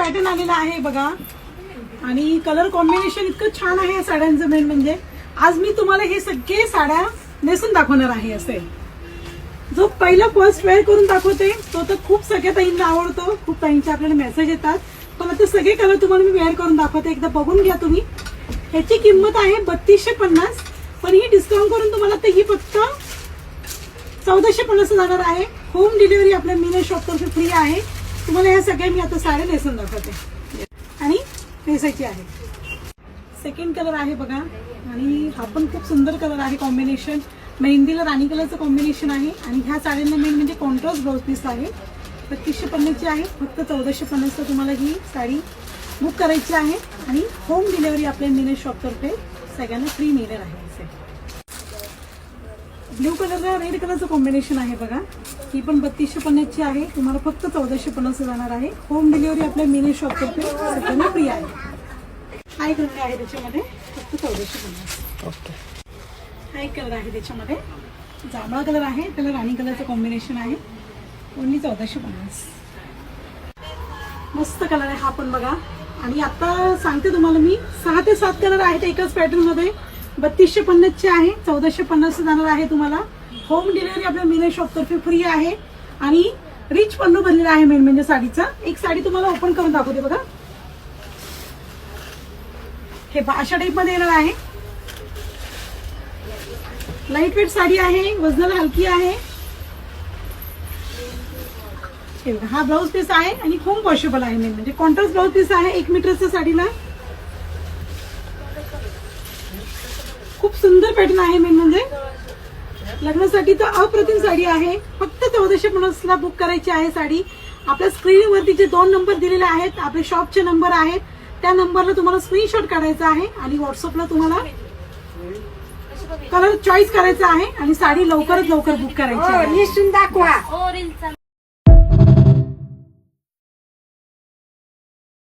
Pattern आलेला आहे बघा आणि कलर कॉम्बिनेशन इतकं छान आहे या साड्यांचं. मेन म्हणजे आज मी तुम्हाला हे सगळे साड्या नेसून दाखवणार आहे. असे जो पहिला फर्स्ट वेअर करून दाखवते तो तर खूप सगळ्या ताईंना आवडतो. खूप ताईंचे आपल्याला मेसेज येतात. पण आता सगळे कलर तुम्हाला मी वेअर करून दाखवते. एकदा बघून घ्या तुम्ही. ह्याची किंमत आहे 3250. पण ही डिस्काउंट करून तुम्हाला तर ही फक्त 1450 जाणार आहे. होम डिलिव्हरी आपल्या मीना शॉप तर्फे फ्री आहे. तुम्हाला या सगळ्या मी आता साड्या नेसून दाखवते आणि नेसायची आहे. सेकंड कलर आहे बघा आणि हा पण खूप सुंदर कलर आहे. कॉम्बिनेशन मेहंदीला राणी कलरचं कॉम्बिनेशन आहे आणि ह्या साड्यांना मेन म्हणजे कॉन्ट्रास्ट ब्लाउज पीस आहे. 3250 आहे. फक्त 1450 तुम्हाला ही साडी बुक करायची आहे आणि होम डिलिव्हरी आपल्या मीना शॉप तर्फे सगळ्यांना फ्री मिळणार आहे. ब्ल्यू कलरला रेड कलरचं कॉम्बिनेशन आहे बघा. ही पण 3250 आहे. तुम्हाला फक्त 1450 जाणार आहे. होम डिलिव्हरी आपल्या मीना शॉप तर्फे सगळ्यांना फ्री आहे. हा एक रंग आहे त्याच्यामध्ये फक्त 1450. ओके. हा एक कलर आहे त्याच्यामध्ये जांभळा कलर आहे. त्याला राणी कलरचं कॉम्बिनेशन आहे. ओन्ली 1450. मस्त कलर आहे हा पण बघा. आणि आता सांगते तुम्हाला मी 6 ते 7 कलर आहेत एकाच पॅटर्न मध्ये. 3250 आहे. 1450 जाणार आहे तुम्हाला. होम डिलिव्हरी आपल्या मीना शॉप तर्फे फ्री आहे आणि रिच पल्लू बनलेला आहे. मेन म्हणजे साडीचा एक साडी तुम्हाला ओपन करून दाखवते बघा. हे अशा टाईप मध्ये येणार आहे. लाईट वेट साडी आहे. वजनाला हलकी आहे. हा ब्लाउज पीस आहे आणि खूप वॉशेबल आहे. मेन म्हणजे कॉन्ट्रास्ट ब्लाउज पीस आहे 1 मीटरच्या साडीला. खूप सुंदर पॅटर्न आहे. मेन म्हणजे लग्नासाठी तर अप्रतिम साडी आहे. फक्त 1450 ला बुक करायची आहे साडी. आपल्या स्क्रीनवरती जे 2 नंबर दिलेले आहेत आपल्या शॉपचे नंबर आहेत त्या नंबरला तुम्हाला स्क्रीनशॉट काढायचा आहे आणि व्हॉट्सअपला तुम्हाला कलर चॉईस करायचा आहे आणि साडी लवकरात लवकर बुक करायची आहे. दाखवा